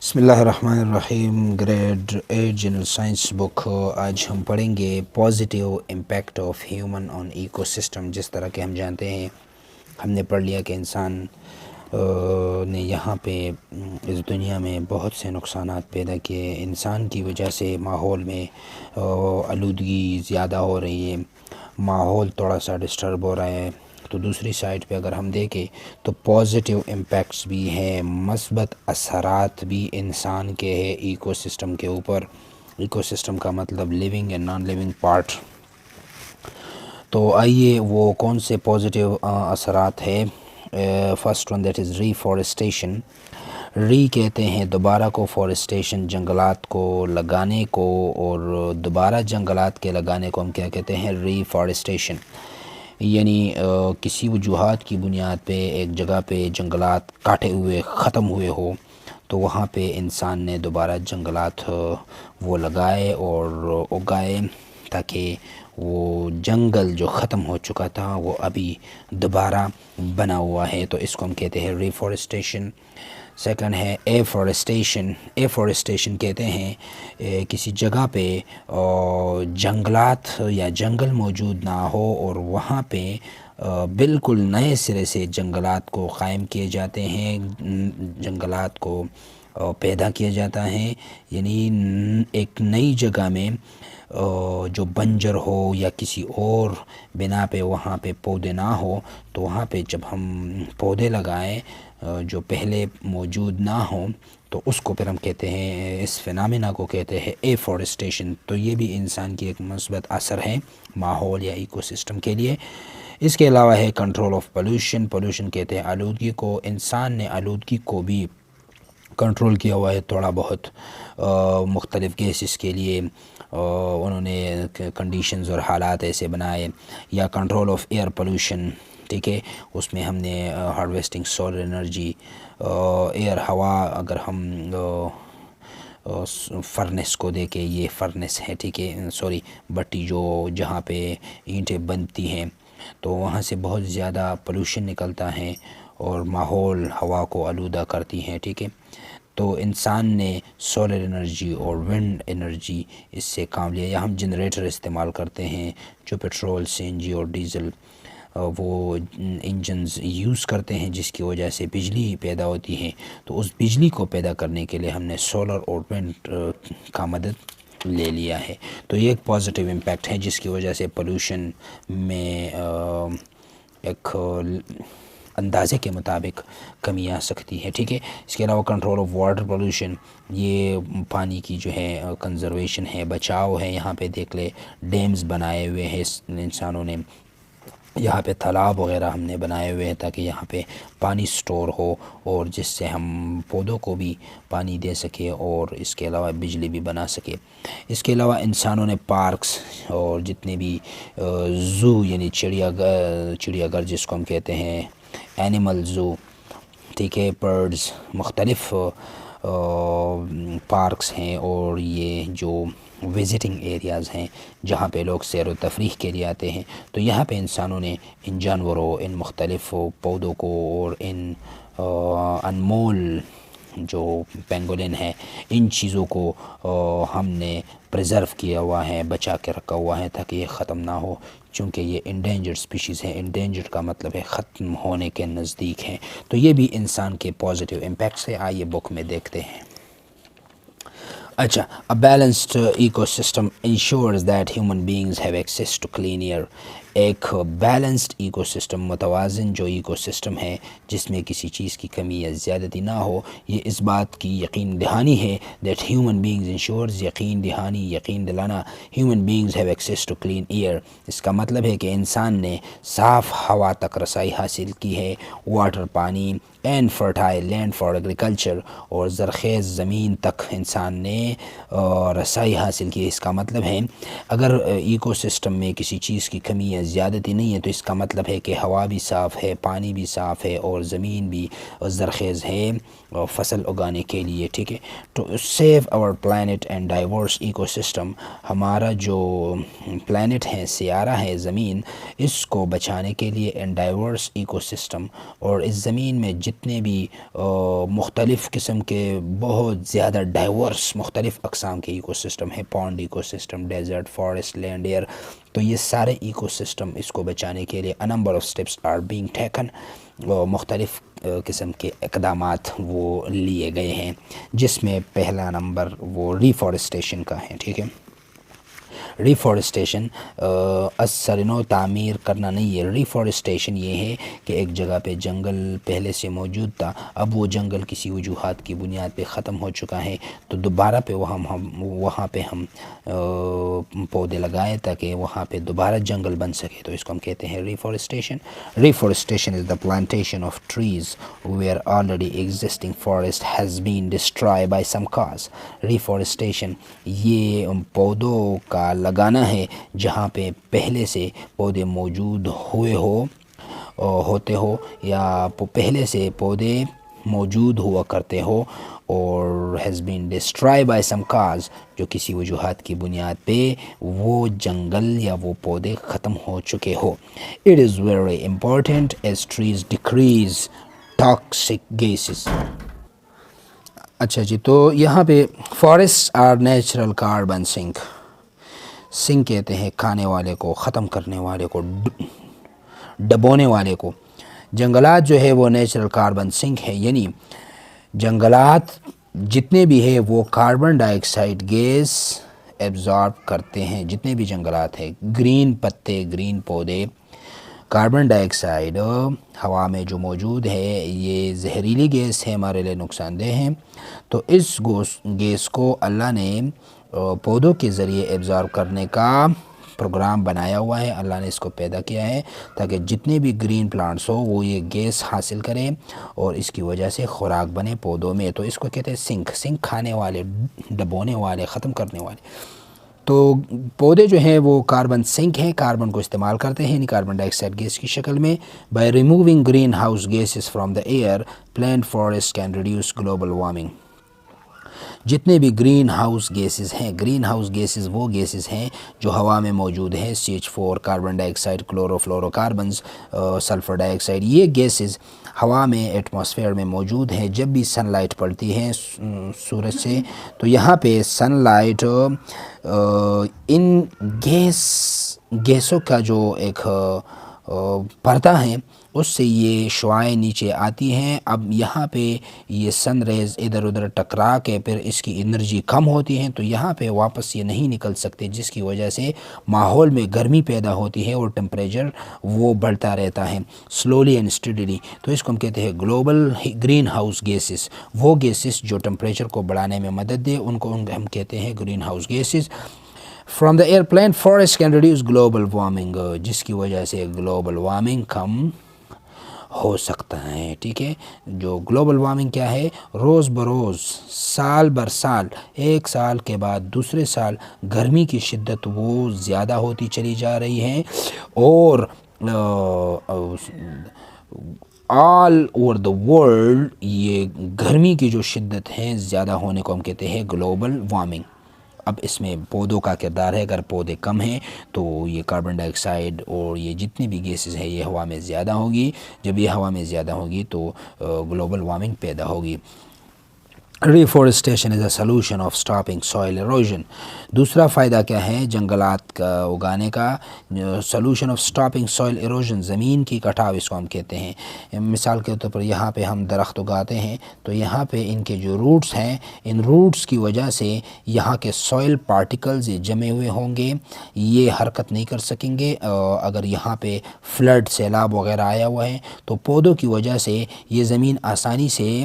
بسم اللہ الرحمن الرحیم، گریڈ 8 جنرل سائنس بک۔ آج ہم پڑھیں گے positive impact of human on ecosystem. جس طرح کہ ہم جانتے ہیں، ہم نے پڑھ لیا کہ انسان نے یہاں پہ اس دنیا میں بہت سے نقصانات پیدا کیے۔ انسان کی وجہ سے ماحول میں آلودگی زیادہ ہو رہی ہے، ماحول تھوڑا سا ڈسٹرب ہو رہا ہے۔ تو دوسری سائڈ پہ اگر ہم دیکھیں تو پازیٹیو امپیکٹس بھی ہیں، مثبت اثرات بھی انسان کے ہیں ایکو سسٹم کے اوپر۔ ایکو سسٹم کا مطلب living and non living part. تو آئیے وہ کون سے پازیٹیو اثرات ہیں۔ First one that is reforestation. Re کہتے ہیں دوبارہ کو، فارسٹیشن جنگلات کو لگانے کو، اور دوبارہ جنگلات کے لگانے کو ہم کیا کہتے ہیں؟ ریفارسٹیشن۔ یعنی کسی وجوہات کی بنیاد پہ ایک جگہ پہ جنگلات کاٹے ہوئے ختم ہوئے ہو تو وہاں پہ انسان نے دوبارہ جنگلات وہ لگائے اور اگائے، تاکہ وہ جنگل جو ختم ہو چکا تھا وہ ابھی دوبارہ بنا ہوا ہے، تو اس کو ہم کہتے ہیں ریفارسٹیشن۔ سیکنڈ ہے ایفورسٹیشن۔ ایفورسٹیشن کہتے ہیں کسی جگہ پہ جنگلات یا جنگل موجود نہ ہو اور وہاں پہ بالکل نئے سرے سے جنگلات کو قائم کیے جاتے ہیں، جنگلات کو پیدا کیا جاتا ہے۔ یعنی ایک نئی جگہ میں جو بنجر ہو یا کسی اور بنا پہ وہاں پہ پودے نہ ہو، تو وہاں پہ جب ہم پودے لگائیں جو پہلے موجود نہ ہوں تو اس کو پھر ہم کہتے ہیں، اس فینامنا کو کہتے ہیں ایفورسٹیشن۔ تو یہ بھی انسان کی ایک مثبت اثر ہے ماحول یا ایکو سسٹم کے لیے۔ اس کے علاوہ ہے کنٹرول آف پولوشن۔ پولوشن کہتے ہیں آلودگی کو۔ انسان نے آلودگی کو بھی کنٹرول کیا ہوا ہے تھوڑا بہت، مختلف گیسز کے لیے انہوں نے کنڈیشنز اور حالات ایسے بنائے، یا کنٹرول آف ایئر پولوشن، ٹھیک ہے۔ اس میں ہم نے ہارویسٹنگ سولر انرجی، ایئر ہوا، اگر ہم فرنس کو دیکھیں، یہ فرنس ہے، ٹھیک ہے، سوری بٹی جو جہاں پہ اینٹیں بنتی ہیں، تو وہاں سے بہت زیادہ پولوشن نکلتا ہے اور ماحول ہوا کو آلودہ کرتی ہیں، ٹھیک ہے۔ تو انسان نے سولر انرجی اور ونڈ انرجی اس سے کام لیا، یا ہم جنریٹر استعمال کرتے ہیں جو پیٹرول، سی این جی اور ڈیزل وہ انجنز یوز کرتے ہیں، جس کی وجہ سے بجلی پیدا ہوتی ہے۔ تو اس بجلی کو پیدا کرنے کے لیے ہم نے سولر اور ونڈ کا مدد لے لیا ہے۔ تو یہ ایک پازیٹیو امپیکٹ ہے جس کی وجہ سے پولوشن میں ایک اندازے کے مطابق کمی آ سکتی ہے، ٹھیک ہے۔ اس کے علاوہ کنٹرول آف واٹر پولوشن، یہ پانی کی جو ہے کنزرویشن ہے، بچاؤ ہے۔ یہاں پہ دیکھ لے ڈیمز بنائے ہوئے ہیں انسانوں نے، یہاں پہ تالاب وغیرہ ہم نے بنائے ہوئے ہیں تاکہ یہاں پہ پانی سٹور ہو، اور جس سے ہم پودوں کو بھی پانی دے سکے اور اس کے علاوہ بجلی بھی بنا سکے۔ اس کے علاوہ انسانوں نے پارکس اور جتنے بھی زو، یعنی چڑیا گھر جس کو ہم کہتے ہیں، اینیمل زو، ٹھیک ہے، برڈز، مختلف پارکس ہیں، اور یہ جو وزٹنگ ایریاز ہیں جہاں پہ لوگ سیر و تفریح کے لیے آتے ہیں، تو یہاں پہ انسانوں نے ان جانوروں، ان مختلف پودوں کو اور ان انمول جو پینگولن ہے، ان چیزوں کو ہم نے پریزرو کیا ہوا ہے، بچا کے رکھا ہوا ہے تاکہ یہ ختم نہ ہو، چونکہ یہ انڈینجرڈ سپیشیز ہیں۔ انڈینجرڈ کا مطلب ہے ختم ہونے کے نزدیک ہیں۔ تو یہ بھی انسان کے پازیٹیو امپیکٹس ہے۔ آئیے بک میں دیکھتے ہیں۔ اچھا، a balanced ecosystem ensures that human beings have access to clean air۔ ایک بیلنسڈ ایکو سسٹم، متوازن جو ایکو سسٹم ہے جس میں کسی چیز کی کمی یا زیادتی نہ ہو، یہ اس بات کی یقین دہانی ہے that human beings ensures، یقین دہانی، یقین دلانا، human beings have access to clean air۔ اس کا مطلب ہے کہ انسان نے صاف ہوا تک رسائی حاصل کی ہے، واٹر پانی، and fertile land for agriculture, اور زرخیز زمین تک انسان نے رسائی حاصل کی ہے۔ اس کا مطلب ہے اگر ایکو سسٹم میں کسی چیز کی کمی یا زیادتی نہیں ہے تو اس کا مطلب ہے کہ ہوا بھی صاف ہے، پانی بھی صاف ہے، اور زمین بھی زرخیز ہے فصل اگانے کے لیے، ٹھیک ہے۔ تو save our plant and diverse ecosystem, ہمارا جو پلانٹ ہے، سیارہ ہے زمین، اس کو بچانے کے لیے اینڈ ڈائیورس ایکو سسٹم، اور اس زمین میں جتنے بھی مختلف قسم کے بہت زیادہ ڈائیورس مختلف اقسام کے ایکو سسٹم ہیں، pond ecosystem, desert, forest, land, air, تو یہ سارے ایکو سسٹم اس کو بچانے کے لیے number of steps are being taken, مختلف قسم کے اقدامات وہ لیے گئے ہیں، جس میں پہلا نمبر وہ ریفارسٹیشن کا ہے. ٹھیک ہے، ریفارسٹیشن اثر نو تعمیر کرنا نہیں ہے. ریفارسٹیشن یہ ہے کہ ایک جگہ پہ جنگل پہلے سے موجود تھا، اب وہ جنگل کسی وجوہات کی بنیاد پہ ختم ہو چکا ہے، تو دوبارہ پہ وہاں پہ ہم پودے لگائیں تاکہ وہاں پہ دوبارہ جنگل بن سکے، تو اس کو ہم کہتے ہیں reforestation. Reforestation is the plantation of trees where already existing forest has been destroyed by some cause. Reforestation یہ پودوں کا لگانا ہے جہاں پہ پہلے سے پودے موجود ہوتے ہو یا پہلے سے پودے موجود ہوا کرتے ہو، اور has been destroy by some cause, جو کسی وجوہات کی بنیاد پہ وہ جنگل یا وہ پودے ختم ہو چکے ہو. It is very important as trees decrease toxic gases. اچھا جی، تو یہاں پہ forest are natural carbon sink. Sink کہتے ہیں کھانے والے کو، ختم کرنے والے کو، ڈبونے والے کو. جنگلات جو ہے وہ نیچرل کاربن سنک ہے، یعنی جنگلات جتنے بھی ہے وہ کاربن ڈائی آکسائڈ گیس ایبزارب کرتے ہیں. جتنے بھی جنگلات ہیں، گرین پتے، گرین پودے، کاربن ڈائی آکسائڈ ہوا میں جو موجود ہے یہ زہریلی گیس ہے، ہمارے لیے نقصان دہ ہیں. تو اس گیس کو اللہ نے پودوں کے ذریعے ایبزارب کرنے کا پروگرام بنایا ہوا ہے. اللہ نے اس کو پیدا کیا ہے تاکہ جتنے بھی گرین پلانٹس ہو وہ یہ گیس حاصل کریں اور اس کی وجہ سے خوراک بنے پودوں میں. تو اس کو کہتے ہیں سنک. سنک کھانے والے، ڈبونے والے، ختم کرنے والے. تو پودے جو ہیں وہ کاربن سنک ہیں، کاربن کو استعمال کرتے ہیں، یعنی کاربن ڈائی آکسائڈ گیس کی شکل میں. By removing greenhouse gases from the air, plant forest can reduce global warming. جتنے بھی گرین ہاؤس گیسز ہیں، گرین ہاؤس گیسز وہ گیسز ہیں جو ہوا میں موجود ہیں، CH4، carbon dioxide, chlorofluorocarbons, sulphur dioxide. یہ گیسز ہوا میں، ایٹماسفیئر میں موجود ہیں. جب بھی سن لائٹ پڑتی ہے سورج سے، تو یہاں پہ سن لائٹ ان گیسوں کا جو ایک پردہ ہے اس سے یہ شعاعیں نیچے آتی ہیں. اب یہاں پہ یہ سن ریز ادھر ادھر ٹکرا کے پھر اس کی انرجی کم ہوتی ہے، تو یہاں پہ واپس یہ نہیں نکل سکتے، جس کی وجہ سے ماحول میں گرمی پیدا ہوتی ہے اور ٹمپریچر وہ بڑھتا رہتا ہے سلولی اینڈ اسٹڈیلی. تو اس کو ہم کہتے ہیں گلوبل گرین ہاؤس گیسز. وہ گیسز جو ٹمپریچر کو بڑھانے میں مدد دے ان کو ہم کہتے ہیں greenhouse gases. From the air, plant forest can reduce global warming, جس کی وجہ سے گلوبل وارمنگ کم ہو سکتا ہے. ٹھیک ہے، جو گلوبل وارمنگ کیا ہے، روز بروز، سال بر سال، ایک سال کے بعد دوسرے سال گرمی کی شدت وہ زیادہ ہوتی چلی جا رہی ہے، اور آل اوور دا ورلڈ یہ گرمی کی جو شدت ہے زیادہ ہونے کو ہم کہتے ہیں گلوبل وارمنگ. اب اس میں پودوں کا کردار ہے. اگر پودے کم ہیں تو یہ کاربن ڈائی آکسائڈ اور یہ جتنی بھی گیسز ہیں یہ ہوا میں زیادہ ہوگی. جب یہ ہوا میں زیادہ ہوگی تو گلوبل وارمنگ پیدا ہوگی. Reforestation is a solution of stopping soil erosion. دوسرا فائدہ کیا ہے جنگلات کا اگانے کا؟ Solution of stopping soil erosion, زمین کی کٹاو اس کو ہم کہتے ہیں. مثال کے طور پر یہاں پہ ہم درخت اگاتے ہیں تو یہاں پہ ان کے جو روٹس ہیں، ان روٹس کی وجہ سے یہاں کے سوائل پارٹیکلز یہ جمے ہوئے ہوں گے، یہ حرکت نہیں کر سکیں گے. اگر یہاں پہ فلڈ، سیلاب وغیرہ آیا ہوا ہے تو پودوں کی وجہ سے یہ زمین آسانی سے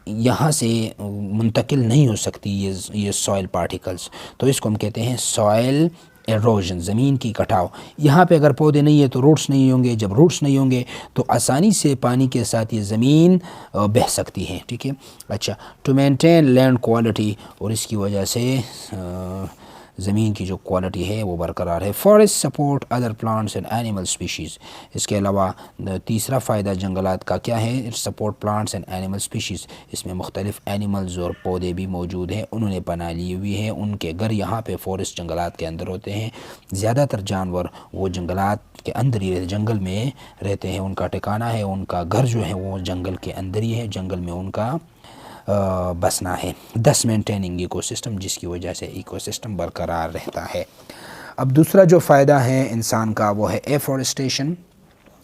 یہاں سے منتقل نہیں ہو سکتی یہ سوائل پارٹیکلز. تو اس کو ہم کہتے ہیں سوائل ایروژن، زمین کی کٹاؤ. یہاں پہ اگر پودے نہیں ہیں تو روٹس نہیں ہوں گے. جب روٹس نہیں ہوں گے تو آسانی سے پانی کے ساتھ یہ زمین بہہ سکتی ہے. ٹھیک ہے. اچھا، ٹو مینٹین لینڈ کوالٹی، اور اس کی وجہ سے زمین کی جو کوالٹی ہے وہ برقرار ہے۔ Forest support other plants and animal species, اس کے علاوہ تیسرا فائدہ جنگلات کا کیا ہے؟ Support plants and animal species, اس میں مختلف اینیملز اور پودے بھی موجود ہیں، انہوں نے پناہ لی ہوئی ہے، ان کے گھر یہاں پہ فارسٹ جنگلات کے اندر ہوتے ہیں۔ زیادہ تر جانور وہ جنگلات کے اندر ہی جنگل میں رہتے ہیں، ان کا ٹھکانہ ہے، ان کا گھر جو ہے وہ جنگل کے اندر ہی ہے، جنگل میں ان کا بسنا ہے۔ دس مینٹیننگ ایکو سسٹم، جس کی وجہ سے ایکو سسٹم برقرار رہتا ہے۔ اب دوسرا جو فائدہ ہے انسان کا وہ ہے ایفورسٹیشن،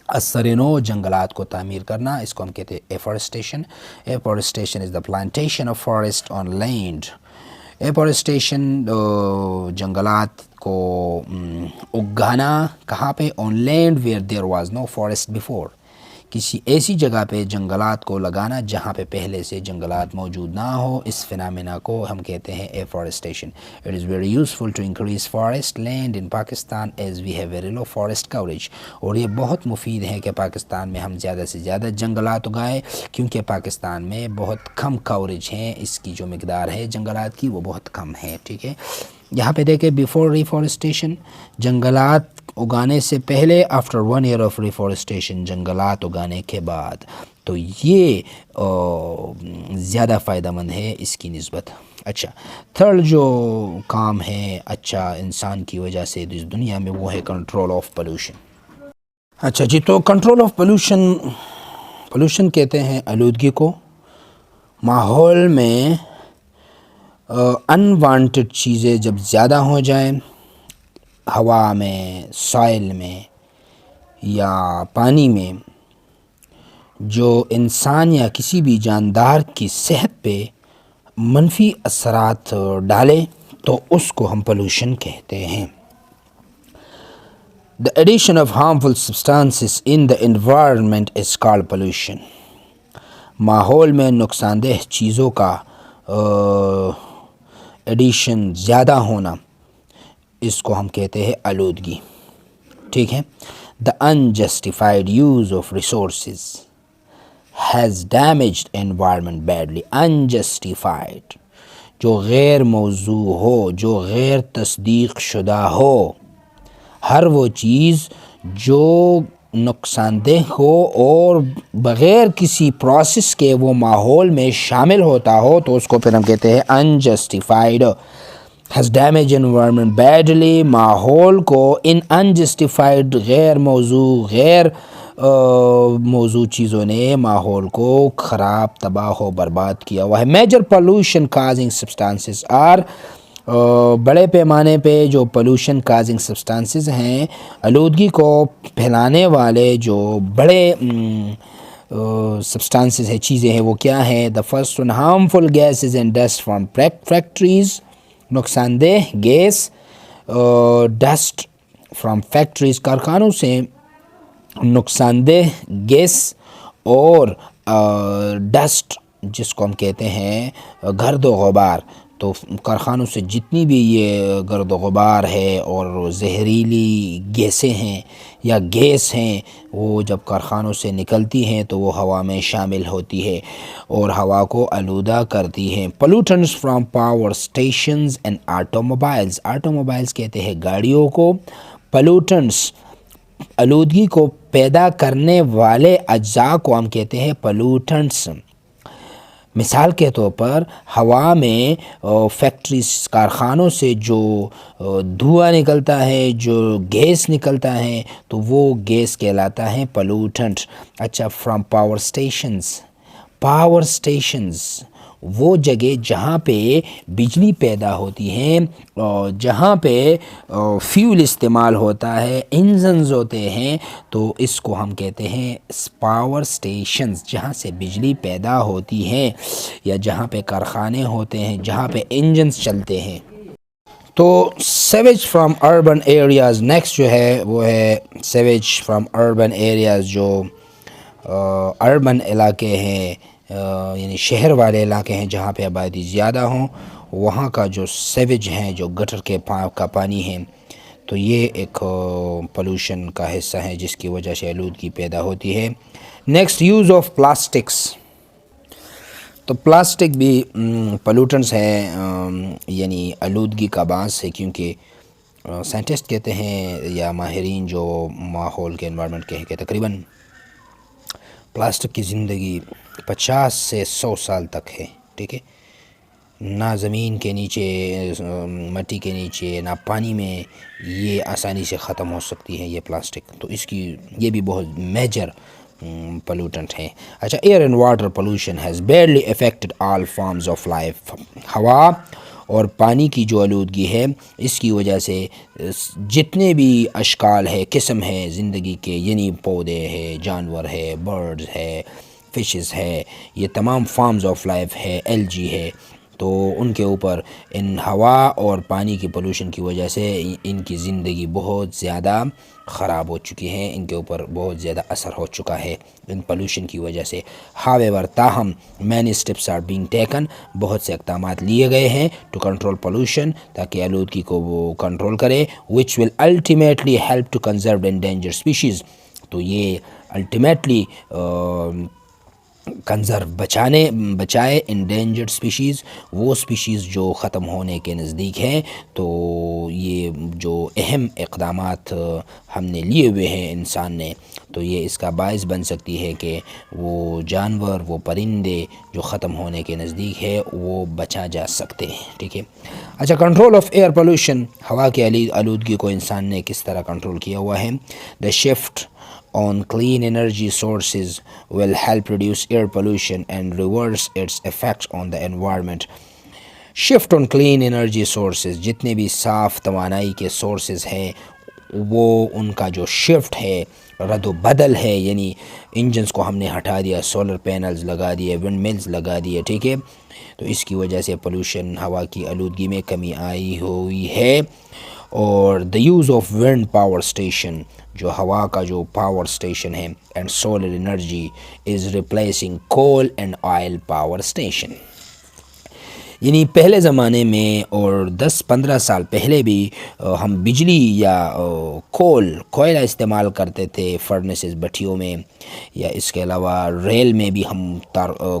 اثر نو جنگلات کو تعمیر کرنا، اس کو ہم کہتے ہیں afforestation. Afforestation is the plantation of forest on land. Afforestation جنگلات کو اگانا کہاں پہ؟ On land where there was no forest before, کسی ایسی جگہ پہ جنگلات کو لگانا جہاں پہ پہلے سے جنگلات موجود نہ ہو، اس فینامنا کو ہم کہتے ہیں afforestation. It is very useful to increase forest land in Pakistan as we have very low forest coverage, اور یہ بہت مفید ہے کہ پاکستان میں ہم زیادہ سے زیادہ جنگلات اگائیں، کیونکہ پاکستان میں بہت کم کوریج ہے، اس کی جو مقدار ہے جنگلات کی وہ بہت کم ہے، ٹھیک ہے۔ یہاں پہ دیکھیں بیفور ریفارسٹیشن، جنگلات اگانے سے پہلے، آفٹر 1 year آف ریفارسٹیشن، جنگلات اگانے کے بعد، تو یہ زیادہ فائدہ مند ہے اس کی نسبت۔ اچھا، تھرڈ جو کام ہے اچھا انسان کی وجہ سے اس دنیا میں، وہ ہے کنٹرول آف پولوشن۔ اچھا جی، تو کنٹرول آف پولوشن کہتے ہیں آلودگی کو، ماحول میں انوانٹڈ چیزیں جب زیادہ ہو جائیں، ہوا میں، سوائل میں یا پانی میں، جو انسان یا کسی بھی جاندار کی صحت پہ منفی اثرات ڈالے تو اس کو ہم پولوشن کہتے ہیں۔ The addition of harmful substances in the environment is called pollution۔ ماحول میں نقصان دہ چیزوں کا ایڈیشن زیادہ ہونا، اس کو ہم کہتے ہیں آلودگی، ٹھیک ہے۔ The unjustified use of resources has damaged environment badly۔ unjustified، جو غیر موضوع ہو، جو غیر تصدیق شدہ ہو، ہر وہ چیز جو نقصان دہ ہو اور بغیر کسی پروسیس کے وہ ماحول میں شامل ہوتا ہو، تو اس کو پھر ہم کہتے ہیں unjustified۔ has damaged environment badly، ماحول کو ان unjustified، غیر موضوع چیزوں نے ماحول کو خراب، تباہ و برباد کیا ہوا ہے۔ Major pollution causing substances are، بڑے پیمانے پہ جو pollution causing substances ہیں، آلودگی کو پھیلانے والے جو بڑے سبسٹانسز ہیں، چیزیں ہیں، وہ کیا ہیں؟ the first one harmful gases and dust from factories، نقصان دہ گیس، ڈسٹ فرام فیکٹریز، کارخانوں سے نقصان دہ گیس، اور ڈسٹ جس کو ہم کہتے ہیں گرد و غبار۔ تو کارخانوں سے جتنی بھی یہ گرد و غبار ہے اور زہریلی گیسیں ہیں یا گیس ہیں، وہ جب کارخانوں سے نکلتی ہیں تو وہ ہوا میں شامل ہوتی ہے اور ہوا کو آلودہ کرتی ہیں۔ pollutants from power stations and automobiles، آٹوموبائلز کہتے ہیں گاڑیوں کو، pollutants آلودگی کو پیدا کرنے والے اجزاء کو ہم کہتے ہیں pollutants۔ مثال کے طور پر ہوا میں فیکٹریز، کارخانوں سے جو دھواں نکلتا ہے، جو گیس نکلتا ہے، تو وہ گیس کہلاتا ہے پولوٹنٹ۔ اچھا، فرام پاور اسٹیشنز وہ جگہ جہاں پہ بجلی پیدا ہوتی ہے، جہاں پہ فیول استعمال ہوتا ہے، انجنز ہوتے ہیں، تو اس کو ہم کہتے ہیں پاور اسٹیشنز، جہاں سے بجلی پیدا ہوتی ہے یا جہاں پہ کارخانے ہوتے ہیں، جہاں پہ انجنز چلتے ہیں۔ تو sewage from urban areas, next جو ہے وہ ہے سیویج فرام اربن ایریاز، جو اربن علاقے ہیں، یعنی شہر والے علاقے ہیں جہاں پہ آبادی زیادہ ہوں، وہاں کا جو سیویج ہیں، جو گٹر کا پانی ہے، تو یہ ایک پولوشن کا حصہ ہے جس کی وجہ سے آلودگی پیدا ہوتی ہے۔ Next, use of plastics. تو پلاسٹک بھی پلوٹنٹس ہے، یعنی آلودگی کا باعث ہے، کیونکہ سائنٹسٹ کہتے ہیں یا ماہرین جو ماحول کے انوائرمنٹ کے ہیں کہ تقریباً پلاسٹک کی زندگی 50 سے 100 سال تک ہے، ٹھیک ہے، نہ زمین کے نیچے، مٹی کے نیچے، نہ پانی میں یہ آسانی سے ختم ہو سکتی ہے یہ پلاسٹک، تو اس کی یہ بھی بہت میجر پلوٹنٹ ہیں۔ اچھا، air and water pollution has barely affected all forms of life, ہوا اور پانی کی جو آلودگی ہے اس کی وجہ سے جتنے بھی اشکال ہے، قسم ہے زندگی کے، یعنی پودے ہے، جانور ہے، برڈز ہے، فشز ہے، یہ تمام فارمز آف لائف ہے، الجی ہے، تو ان کے اوپر ان ہوا اور پانی کی پولوشن کی وجہ سے ان کی زندگی بہت زیادہ خراب ہو چکی ہے، ان کے اوپر بہت زیادہ اثر ہو چکا ہے ان پولوشن کی وجہ سے۔ however تاہم many steps are being taken, بہت سے اقدامات لیے گئے ہیں ٹو کنٹرول پولوشن، تاکہ آلودگی کو وہ کنٹرول کرے، which will ultimately help to conserve endangered species، تو یہ الٹیمیٹلی کنزرو بچائے انڈینجرڈ سپیشیز، وہ سپیشیز جو ختم ہونے کے نزدیک ہیں۔ تو یہ جو اہم اقدامات ہم نے لیے ہوئے ہیں انسان نے، تو یہ اس کا باعث بن سکتی ہے کہ وہ جانور، وہ پرندے جو ختم ہونے کے نزدیک ہے وہ بچا جا سکتے ہیں، ٹھیک ہے۔ اچھا، کنٹرول آف ایئر پولوشن، ہوا کی آلودگی کو انسان نے کس طرح کنٹرول کیا ہوا ہے؟ The shift on clean energy sources will help reduce air pollution and reverse its effects on the environment۔ Shift on clean energy sources, جتنے بھی صاف توانائی کے سورسز ہیں وہ ان کا جو شفٹ ہے، رد و بدل ہے، یعنی انجنز کو ہم نے ہٹا دیا، سولر پینلز لگا دیے، ونڈ ملز لگا دیے، ٹھیک ہے، تو اس کی وجہ سے پولوشن، ہوا کی آلودگی میں کمی آئی ہوئی ہے۔ اور the use of wind power station, جو ہوا کا جو پاور اسٹیشن ہے، and solar energy is replacing coal and oil power station, یعنی پہلے زمانے میں اور 10-15 سال پہلے بھی ہم بجلی یا کوئلہ استعمال کرتے تھے فرنسز بھٹیوں میں، یا اس کے علاوہ ریل میں بھی ہم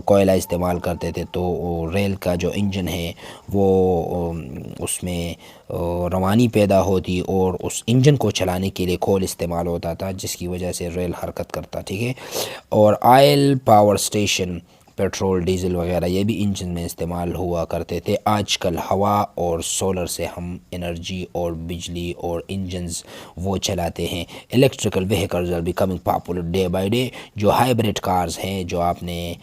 کوئلہ استعمال کرتے تھے، تو ریل کا جو انجن ہے وہ اس میں روانی پیدا ہوتی اور اس انجن کو چلانے کے لیے کول استعمال ہوتا تھا، جس کی وجہ سے ریل حرکت کرتا، ٹھیک ہے۔ اور oil power station, petrol, diesel وغیرہ یہ بھی انجن میں استعمال ہوا کرتے تھے۔ آج کل ہوا اور سولر سے ہم انرجی اور بجلی اور انجنز وہ چلاتے ہیں۔ Electrical vehicles are becoming popular day by day, جو ہائیبرڈ کارز ہیں، جو آپ نے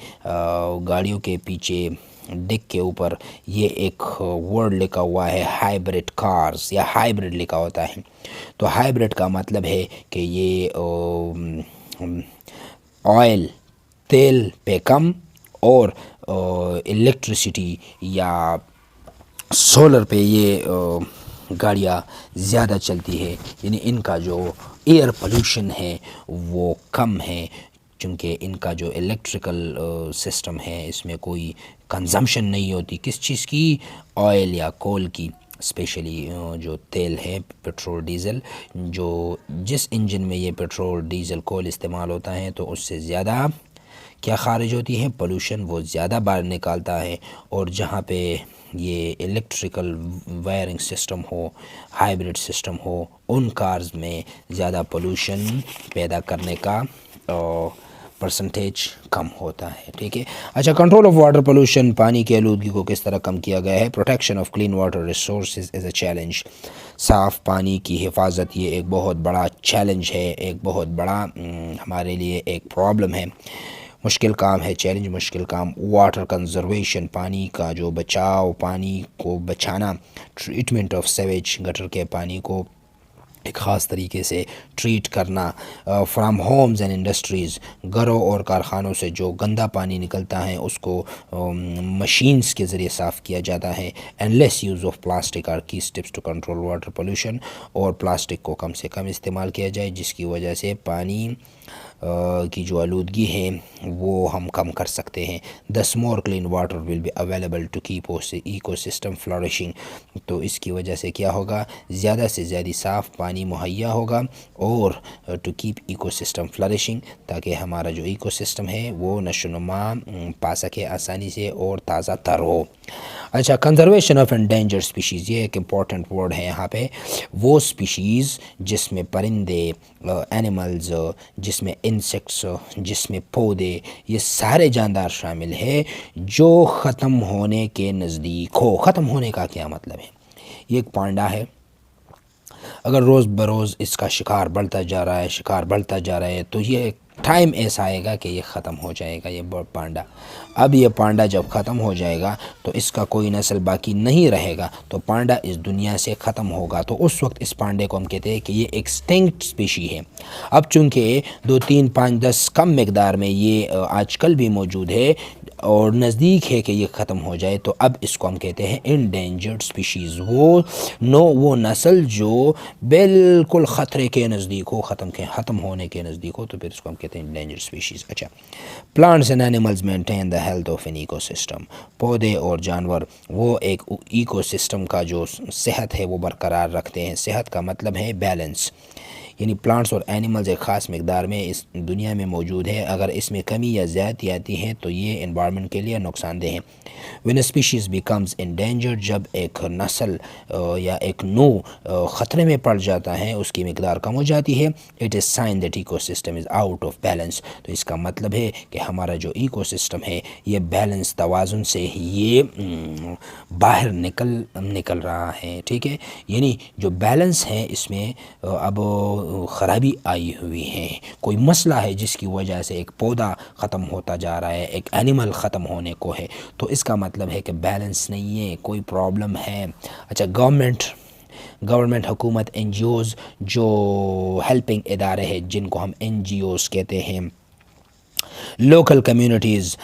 گاڑیوں کے پیچھے ڈک کے اوپر یہ ایک ورڈ لکھا ہوا ہے ہائیبرڈ کارز، یا ہائیبرڈ لکھا ہوتا ہے، تو ہائیبرڈ کا مطلب ہے کہ یہ آئل، تیل پہ کم، اور الیکٹریسٹی یا سولر پہ یہ گاڑیاں زیادہ چلتی ہے، یعنی ان کا جو ایئر پولوشن ہے وہ کم ہے، چونکہ ان کا جو الیکٹریکل سسٹم ہے اس میں کوئی کنزمپشن نہیں ہوتی، کس چیز کی؟ آئل یا کول کی، اسپیشلی جو تیل ہے، پیٹرول، ڈیزل، جو جس انجن میں یہ پیٹرول، ڈیزل، کول استعمال ہوتا ہے تو اس سے زیادہ کیا خارج ہوتی ہے؟ پولوشن وہ زیادہ باہر نکالتا ہے۔ اور جہاں پہ یہ الیکٹریکل وائرنگ سسٹم ہو، ہائیبرڈ سسٹم ہو، ان کارز میں زیادہ پولوشن پیدا کرنے کا پرسنٹیج کم ہوتا ہے، ٹھیک ہے۔ اچھا، کنٹرول آف واٹر پولوشن، پانی کی آلودگی کو کس طرح کم کیا گیا ہے؟ Protection of clean water resources is a challenge, صاف پانی کی حفاظت یہ ایک بہت بڑا چیلنج ہے، ایک بہت بڑا ہمارے لیے ایک پرابلم ہے، مشکل کام ہے، چیلنج، مشکل کام۔ واٹر کنزرویشن، پانی کا جو بچاؤ، پانی کو بچانا، ٹریٹمنٹ آف سیویج، گٹر کے پانی کو ایک خاص طریقے سے ٹریٹ کرنا، فرام ہومز اینڈ انڈسٹریز، گھروں اور کارخانوں سے جو گندا پانی نکلتا ہے اس کو مشینز کے ذریعے صاف کیا جاتا ہے۔ And less use of plastic are key steps to control water pollution, اور پلاسٹک کو کم سے کم استعمال کیا جائے، جس کی وجہ سے پانی کی جو آلودگی ہے وہ ہم کم کر سکتے ہیں. thus more clean water will be available to keep ecosystem flourishing. تو اس کی وجہ سے کیا ہوگا, زیادہ سے زیادہ صاف پانی مہیا ہوگا, اور to keep ecosystem flourishing, تاکہ ہمارا جو ایکو سسٹم ہے وہ نشو و نما پا سکے آسانی سے اور تازہ تر ہو. اچھا, کنزرویشن آف انڈینجر اسپیشیز, یہ ایک امپورٹنٹ ورڈ ہے یہاں پہ. وہ اسپیشیز جس میں پرندے, اینیملز, جس میں انسیکٹس, جس میں پودے, یہ سارے جاندار شامل ہے جو ختم ہونے کے نزدیک ہو. ختم ہونے کا کیا مطلب ہے؟ یہ ایک پانڈا ہے, اگر روز بروز اس کا شکار بڑھتا جا رہا ہے تو یہ ٹائم ایسا آئے گا کہ یہ ختم ہو جائے گا, یہ پانڈا. اب یہ پانڈا جب ختم ہو جائے گا تو اس کا کوئی نسل باقی نہیں رہے گا, تو پانڈا اس دنیا سے ختم ہوگا. تو اس وقت اس پانڈے کو ہم کہتے ہیں کہ یہ ایکسٹنکٹ اسپیشی ہے. اب چونکہ 2 3 5 10 کم مقدار میں یہ آج کل بھی موجود ہے اور نزدیک ہے کہ یہ ختم ہو جائے, تو اب اس کو ہم کہتے ہیں انڈینجرڈ اسپیشیز. وہ نسل جو بالکل خطرے کے نزدیک ہو, ختم ہونے کے نزدیک ہو, تو پھر اس کو ہم کہتے ہیں انڈینجرڈ اسپیشیز. اچھا, plants and animals maintain the health of an ecosystem. پودے اور جانور وہ ایک ایکو سسٹم کا جو صحت ہے وہ برقرار رکھتے ہیں. صحت کا مطلب ہے بیلنس, یعنی پلانٹس اور اینیملز ایک خاص مقدار میں اس دنیا میں موجود ہے. اگر اس میں کمی یا زیادتی آتی ہیں تو یہ انوائرمنٹ کے لیے نقصان دہ ہیں. when a species becomes endangered, جب ایک نسل یا ایک نوع خطرے میں پڑ جاتا ہے, اس کی مقدار کم ہو جاتی ہے, it is sign that ecosystem is out of balance. تو اس کا مطلب ہے کہ ہمارا جو ایکو سسٹم ہے یہ بیلنس, توازن سے یہ باہر نکل رہا ہے. ٹھیک ہے, یعنی جو بیلنس ہے اس میں اب خرابی آئی ہوئی ہے, کوئی مسئلہ ہے جس کی وجہ سے ایک پودا ختم ہوتا جا رہا ہے, ایک اینیمل ختم ہونے کو ہے, تو اس کا مطلب ہے کہ بیلنس نہیں ہے, کوئی پرابلم ہے. اچھا, گورنمنٹ, حکومت, این جی اوز, جو ہیلپنگ ادارے ہیں جن کو ہم این جی اوز کہتے ہیں, لوکل کمیونٹیز,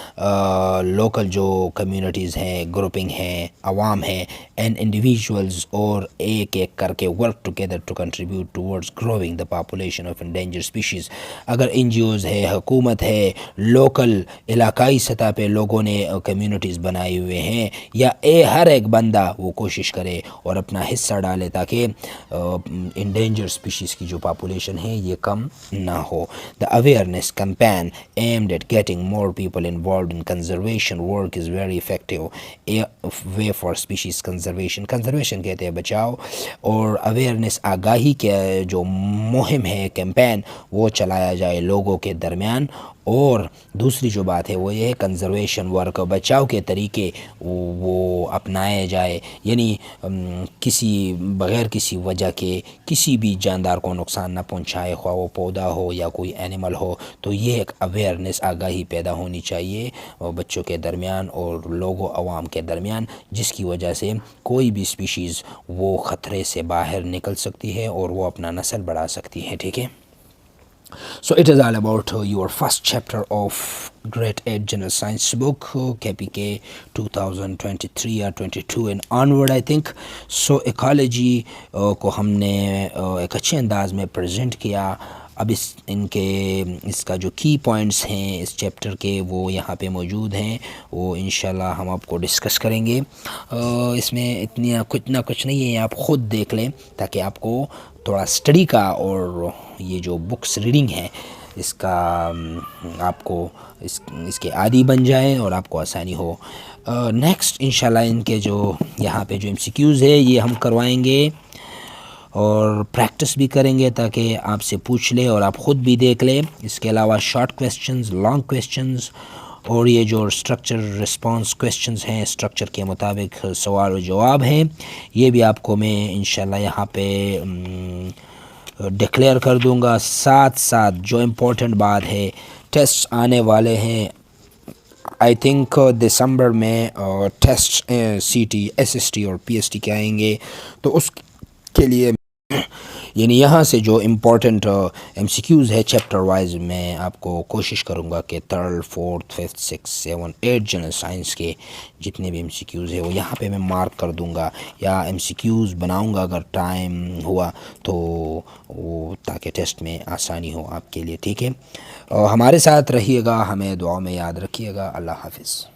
لوکل جو کمیونٹیز ہیں, گروپنگ ہیں, عوام ہیں, اینڈ انڈیویژولز, اور ایک کر کے work together to contribute towards growing the population of endanger species. اگر این جی اوز ہے, حکومت ہے, لوکل علاقائی سطح پہ لوگوں نے کمیونٹیز بنائے ہوئے ہیں, یا ہر ایک بندہ وہ کوشش کرے اور اپنا حصہ ڈالے تاکہ انڈینجر اسپیشیز کی جو پاپولیشن ہے یہ کم نہ ہو. The awareness campaign aimed at getting more people involved in conservation work is very effective way for species conservation. conservation کہتے ہیں بچاؤ, اور اویئرنیس, آگاہی کے جو مہم ہے, کیمپین, وہ چلایا جائے لوگوں کے درمیان. اور دوسری جو بات ہے وہ یہ ہے کنزرویشن ورک, بچاؤ کے طریقے وہ اپنائے جائے, یعنی بغیر کسی وجہ کے کسی بھی جاندار کو نقصان نہ پہنچائے, خواہ وہ پودا ہو یا کوئی اینیمل ہو. تو یہ ایک اویئرنیس, آگاہی پیدا ہونی چاہیے بچوں کے درمیان اور لوگوں, عوام کے درمیان, جس کی وجہ سے کوئی بھی اسپیشیز وہ خطرے سے باہر نکل سکتی ہے اور وہ اپنا نسل بڑھا سکتی ہے. ٹھیک ہے, so it is all about your first chapter of Grade 8 General Science book, KPK 2023 or 22 and onward I think. so ecology کو ہم نے ایک اچھے انداز میں پریزنٹ کیا. اب اس کا جو کی پوائنٹس ہیں اس چیپٹر کے وہ یہاں پہ موجود ہیں, وہ انشاءاللہ ہم آپ کو ڈسکس کریں گے. اس میں اتنا کچھ نہیں ہے, آپ خود دیکھ لیں تاکہ آپ کو تھوڑا اسٹڈی کا اور یہ جو بکس ریڈنگ ہے اس کا آپ کو اس کے عادی بن جائے اور آپ کو آسانی ہو. نیکسٹ انشاءاللہ ان کے جو یہاں پہ جو ایم سی کیوز ہے یہ ہم کروائیں گے اور پریکٹس بھی کریں گے تاکہ آپ سے پوچھ لے اور آپ خود بھی دیکھ لیں. اس کے علاوہ شارٹ کویسچنز, لانگ کویسچنز, اور یہ جو اسٹرکچر رسپانس کویسچنز ہیں, اسٹرکچر کے مطابق سوال و جواب ہیں, یہ بھی آپ کو میں انشاءاللہ یہاں پہ ڈکلیئر کر دوں گا. ساتھ جو امپورٹنٹ بات ہے, ٹیسٹ آنے والے ہیں آئی تھنک دسمبر میں, test C T, S S T اور پی ایس ٹی کے آئیں گے, تو اس کے لیے یعنی یہاں سے جو امپورٹنٹ ایم سی کیوز ہے چیپٹر وائز میں آپ کو کوشش کروں گا کہ third fourth fifth six seven eight general science کے جتنے بھی ایم سی کیوز ہے وہ یہاں پہ میں مارک کر دوں گا، یا ایم سی کیوز بناؤں گا اگر ٹائم ہوا تو، وہ تاکہ ٹیسٹ میں آسانی ہو آپ کے لیے، ٹھیک ہے؟ اور ہمارے ساتھ رہیے گا، ہمیں دعاؤں میں یاد رکھیے گا۔ اللہ حافظ۔